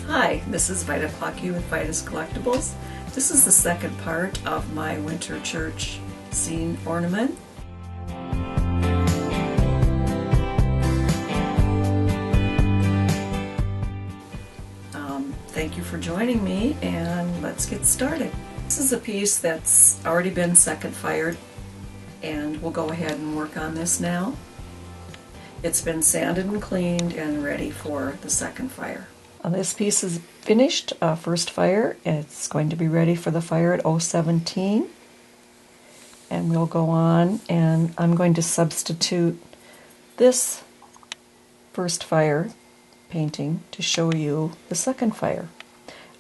Hi, this is Vita Clocky with Vita's Collectibles. This is the second part of my winter church scene ornament. Thank you for joining me, and let's get started. This is a piece that's already been second fired, and we'll go ahead and work on this now. It's been sanded and cleaned and ready for the second fire. This piece is finished, first fire. It's going to be ready for the fire at 017. And we'll go on, and I'm going to substitute this first fire painting to show you the second fire.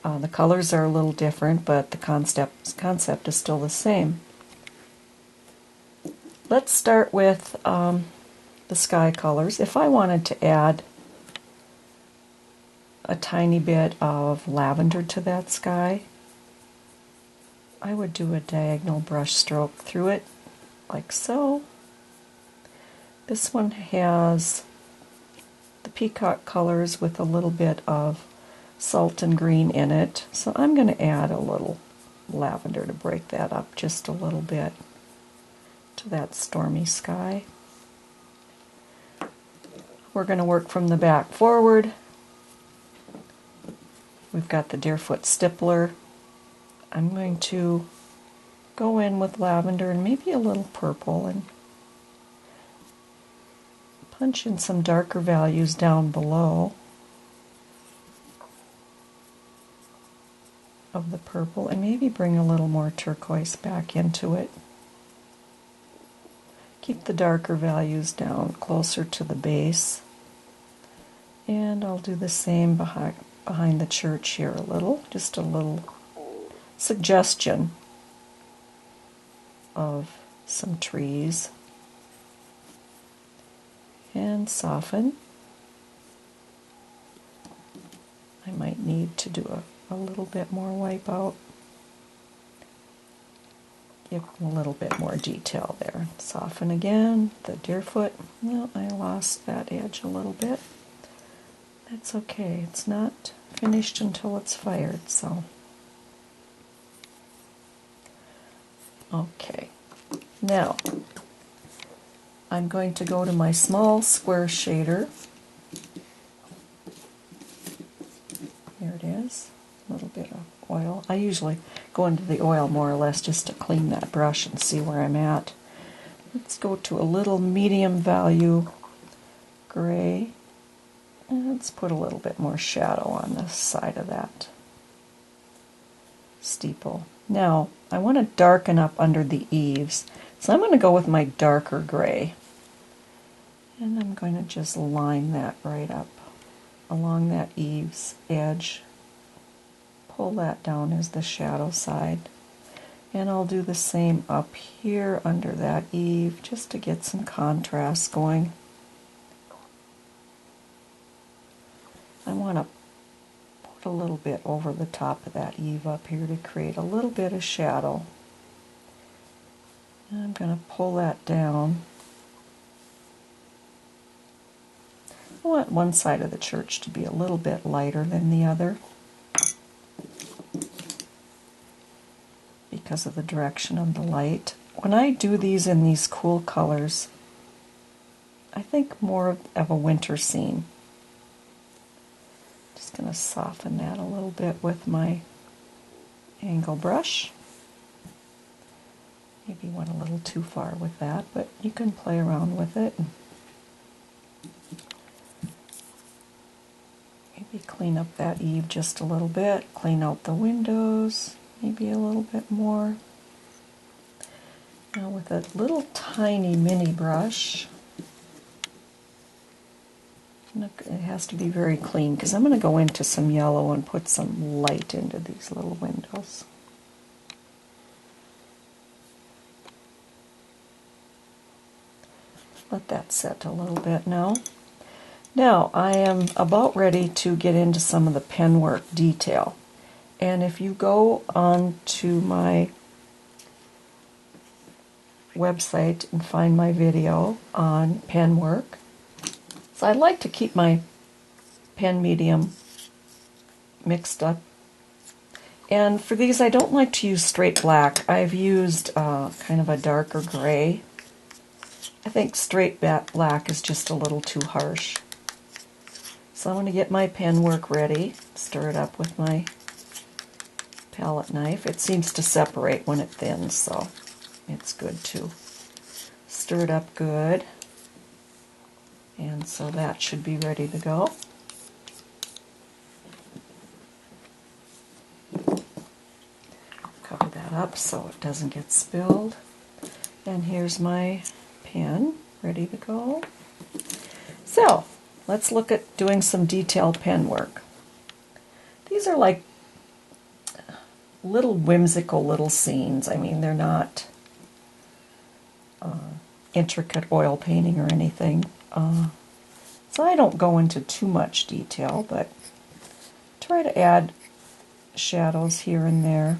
The colors are a little different, but the concept is still the same. Let's start with the sky colors. If I wanted to add a tiny bit of lavender to that sky, I would do a diagonal brush stroke through it, like so. This one has the peacock colors with a little bit of salt and green in it, so I'm going to add a little lavender to break that up just a little bit to that stormy sky. We're going to work from the back forward. We've got the Deerfoot stippler. I'm going to go in with lavender and maybe a little purple and punch in some darker values down below of the purple, and maybe bring a little more turquoise back into it. Keep the darker values down closer to the base, and I'll do the same behind the church here a little, just a little suggestion of some trees. And soften. I might need to do a little bit more wipe out. Give a little bit more detail there. Soften again, the Deerfoot. No, I lost that edge a little bit. That's okay. It's not finished until it's fired, so. Okay. Now, I'm going to go to my small square shader. Here it is. A little bit of oil. I usually go into the oil more or less just to clean that brush and see where I'm at. Let's go to a little medium value gray. And let's put a little bit more shadow on the side of that steeple. Now, I want to darken up under the eaves, so I'm going to go with my darker gray. And I'm going to just line that right up along that eaves edge. Pull that down as the shadow side. And I'll do the same up here under that eave just to get some contrast going. I want to put a little bit over the top of that eave up here to create a little bit of shadow. And I'm going to pull that down. I want one side of the church to be a little bit lighter than the other because of the direction of the light. When I do these in these cool colors, I think more of a winter scene. Just going to soften that a little bit with my angle brush. Maybe went a little too far with that, but you can play around with it. Maybe clean up that eave just a little bit, clean out the windows, maybe a little bit more. Now with a little tiny mini brush, it has to be very clean because I'm going to go into some yellow and put some light into these little windows. Let that set a little bit now. Now, I am about ready to get into some of the penwork detail. And if you go on to my website and find my video on penwork, so I like to keep my pen medium mixed up. And for these, I don't like to use straight black. I've used kind of a darker gray. I think straight black is just a little too harsh. So I'm going to get my pen work ready, stir it up with my palette knife. It seems to separate when it thins, so it's good to stir it up good. And so that should be ready to go. Cover that up so it doesn't get spilled. And here's my pen ready to go. So let's look at doing some detailed pen work. These are like little whimsical little scenes. I mean, they're not intricate oil painting or anything. So I don't go into too much detail, but try to add shadows here and there.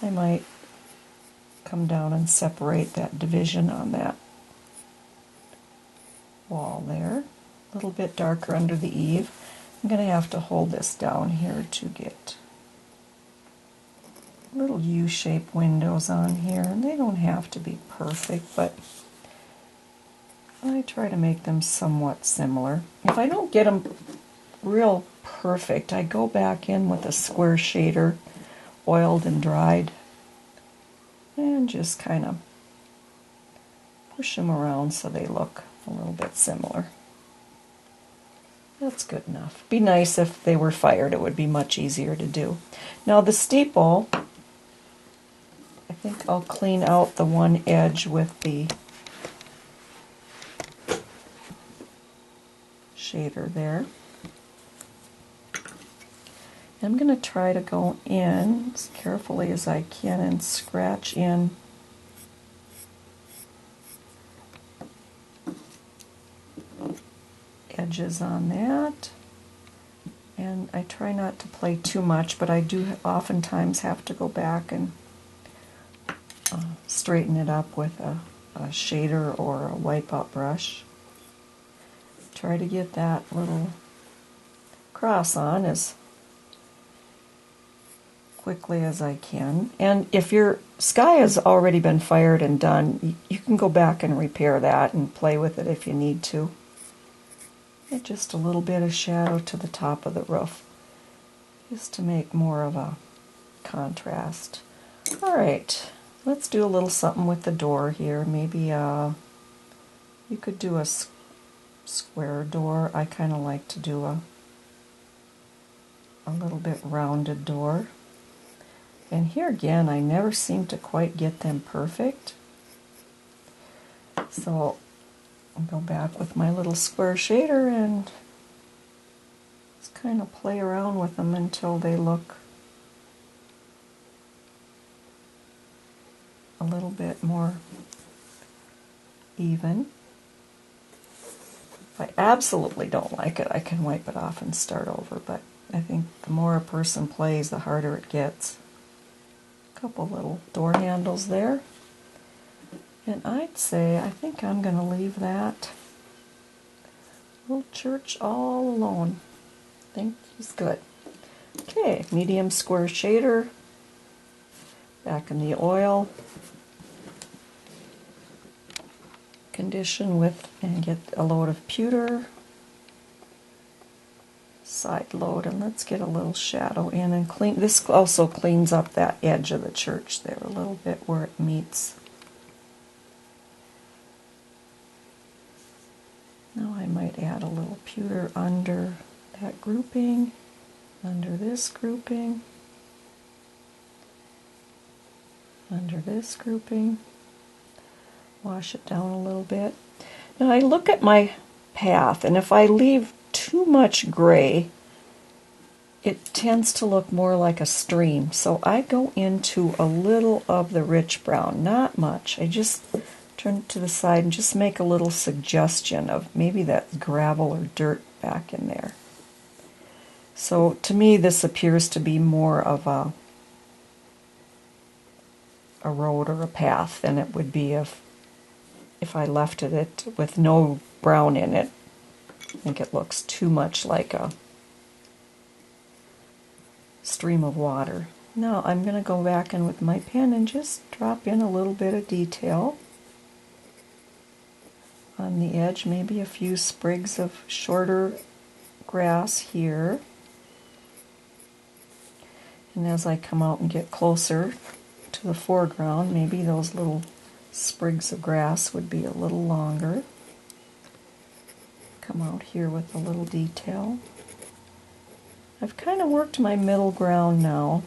I might come down and separate that division on that wall there. A little bit darker under the eave. I'm going to have to hold this down here to get little U-shaped windows on here. And they don't have to be perfect, but I try to make them somewhat similar. If I don't get them real perfect, I go back in with a square shader, oiled and dried, and just kind of push them around so they look a little bit similar. That's good enough. Be nice if they were fired. It would be much easier to do. Now the steeple, I think I'll clean out the one edge with the shader there. I'm going to try to go in as carefully as I can and scratch in edges on that. And I try not to play too much, but I do oftentimes have to go back and straighten it up with a shader or a wipeout brush. Try to get that little cross on as quickly as I can. And if your sky has already been fired and done, you can go back and repair that and play with it if you need to. Get just a little bit of shadow to the top of the roof, just to make more of a contrast. Alright, let's do a little something with the door here. Maybe you could do a square door. I kind of like to do a little bit rounded door. And here again, I never seem to quite get them perfect. So I'll go back with my little square shader and just kind of play around with them until they look a little bit more even. If I absolutely don't like it, I can wipe it off and start over, but I think the more a person plays, the harder it gets. A couple little door handles there. And I'd say, I think I'm going to leave that little church all alone. I think he's good. Okay, medium square shader. Back in the oil. Condition with, and get a load of pewter. Side load, and let's get a little shadow in and clean. This also cleans up that edge of the church there a little bit where it meets. Now I might add a little pewter under that grouping, under this grouping, under this grouping. Wash it down a little bit. Now I look at my path, and if I leave too much gray, it tends to look more like a stream. So I go into a little of the rich brown, not much. I just turn it to the side and just make a little suggestion of maybe that gravel or dirt back in there. So to me, this appears to be more of a road or a path than it would be if I left it with no brown in it. I think it looks too much like a stream of water. Now I'm going to go back in with my pen and just drop in a little bit of detail on the edge, maybe a few sprigs of shorter grass here. And as I come out and get closer to the foreground, maybe those little sprigs of grass would be a little longer. Come out here with a little detail. I've kind of worked my middle ground now.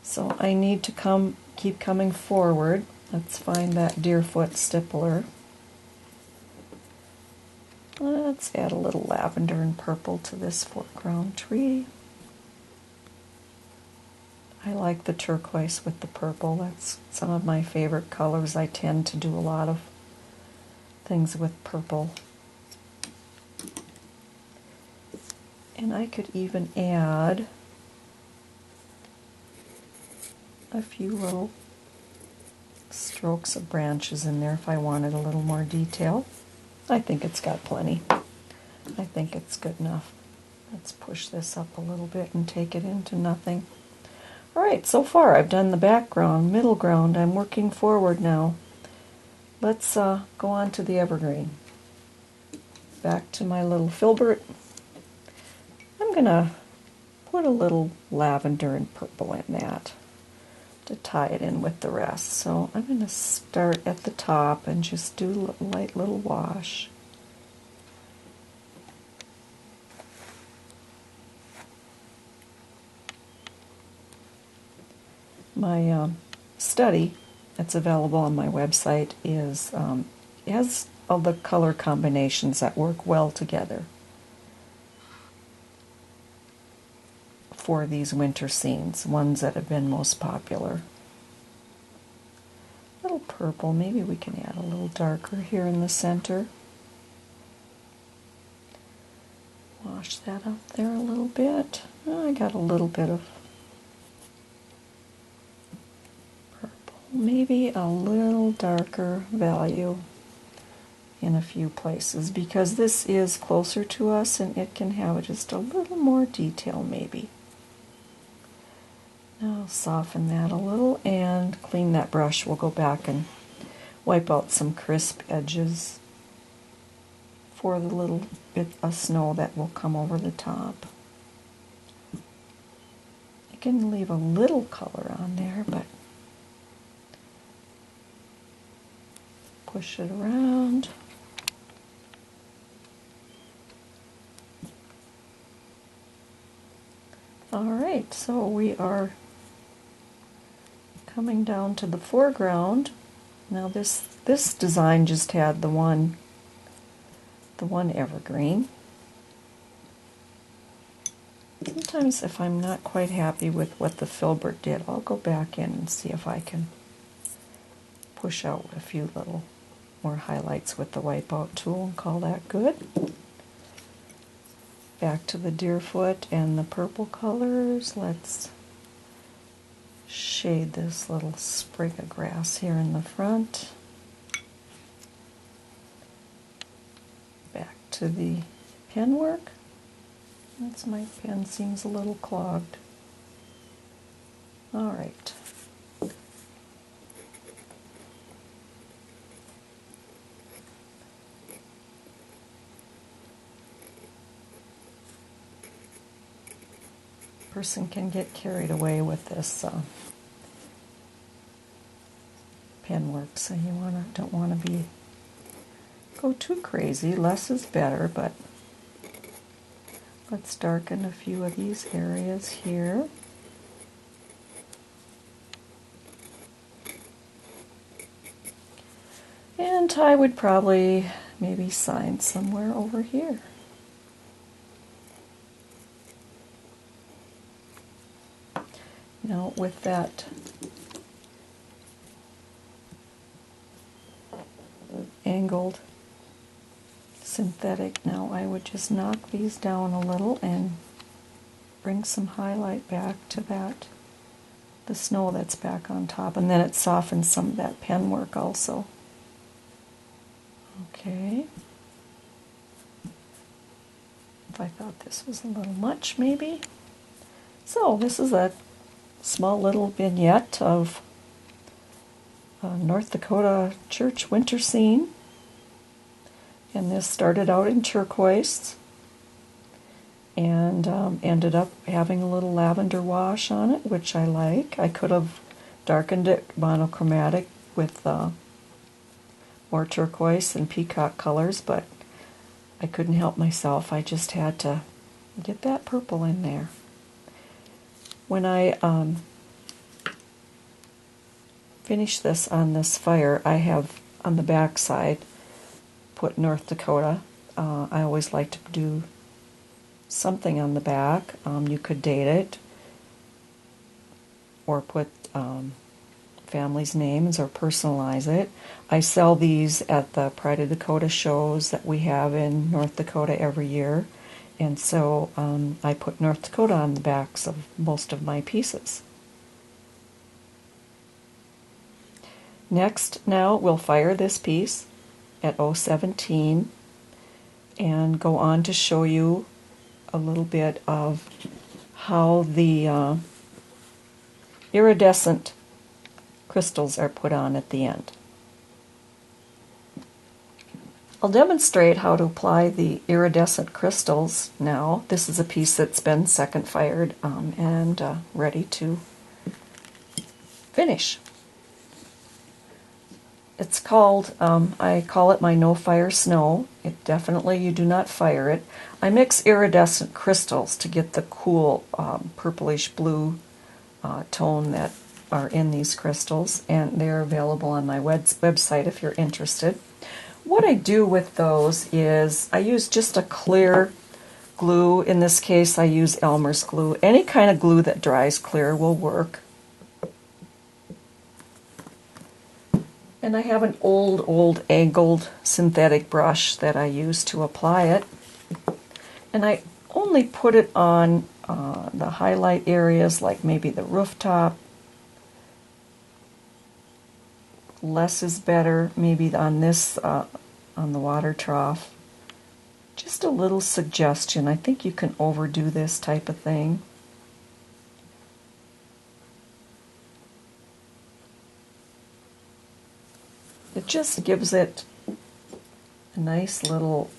So I need to keep coming forward. Let's find that deerfoot stippler. Let's add a little lavender and purple to this foreground tree. I like the turquoise with the purple. That's some of my favorite colors. I tend to do a lot of things with purple. And I could even add a few little strokes of branches in there if I wanted a little more detail. I think it's got plenty. I think it's good enough. Let's push this up a little bit and take it into nothing. Alright, so far I've done the background, middle ground. I'm working forward now. Let's go on to the evergreen. Back to my little filbert. I'm going to put a little lavender and purple in that to tie it in with the rest. So I'm going to start at the top and just do a light little wash. My study that's available on my website has all the color combinations that work well together for these winter scenes, ones that have been most popular. A little purple, maybe we can add a little darker here in the center. Wash that up there a little bit. Oh, I got a little bit of purple, maybe a little darker value in a few places because this is closer to us and it can have just a little more detail maybe. Now I'll soften that a little and clean that brush. We'll go back and wipe out some crisp edges for the little bit of snow that will come over the top. You can leave a little color on there, but push it around. Alright, so we are coming down to the foreground. Now this design just had the one evergreen. Sometimes if I'm not quite happy with what the filbert did, I'll go back in and see if I can push out a few little more highlights with the wipeout tool and call that good. Back to the deerfoot and the purple colors. Let's shade this little sprig of grass here in the front. Back to the pen work. That's my pen seems a little clogged. All right. Person can get carried away with this pen work, so you don't want to go too crazy. Less is better, but let's darken a few of these areas here. And I would probably maybe sign somewhere over here. Now with that angled synthetic, now I would just knock these down a little and bring some highlight back to the snow that's back on top, and then it softens some of that pen work also. Okay. I thought this was a little much, maybe. So this is a small little vignette of North Dakota church winter scene. And this started out in turquoise and ended up having a little lavender wash on it, which I like. I could have darkened it monochromatic with more turquoise and peacock colors, but I couldn't help myself. I just had to get that purple in there. When I finish this on this fire, I have on the back side put North Dakota. I always like to do something on the back. You could date it or put family's names or personalize it. I sell these at the Pride of Dakota shows that we have in North Dakota every year, and so I put North Dakota on the backs of most of my pieces. Next, now we'll fire this piece at 017 and go on to show you a little bit of how the iridescent crystals are put on at the end. I'll demonstrate how to apply the iridescent crystals now. This is a piece that's been second fired and ready to finish. It's called, I call it my no fire snow. It definitely, you do not fire it. I mix iridescent crystals to get the cool purplish blue tone that are in these crystals, and they're available on my website if you're interested. What I do with those is I use just a clear glue. In this case, I use Elmer's glue. Any kind of glue that dries clear will work. And I have an old angled synthetic brush that I use to apply it. And I only put it on the highlight areas, like maybe the rooftop. Less is better, maybe on this, on the water trough. Just a little suggestion. I think you can overdo this type of thing. It just gives it a nice little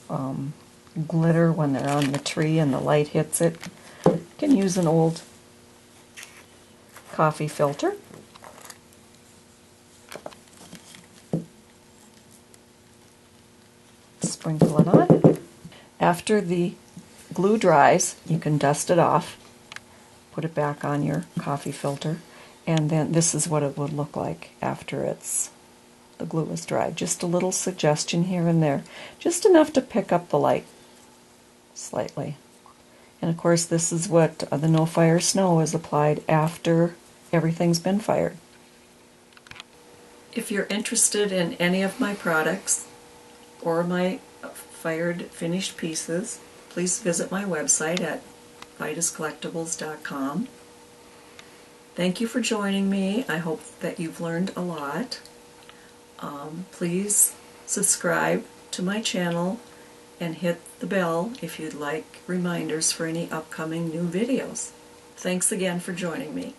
glitter when they're on the tree and the light hits it. You can use an old coffee filter. Sprinkle it on. After the glue dries, you can dust it off, put it back on your coffee filter, and then this is what it would look like after the glue is dry. Just a little suggestion here and there, just enough to pick up the light slightly. And of course, this is what the no fire snow is applied after everything's been fired. If you're interested in any of my products or my fired finished pieces, please visit my website at vidascollectibles.com. Thank you for joining me. I hope that you've learned a lot. Please subscribe to my channel and hit the bell if you'd like reminders for any upcoming new videos. Thanks again for joining me.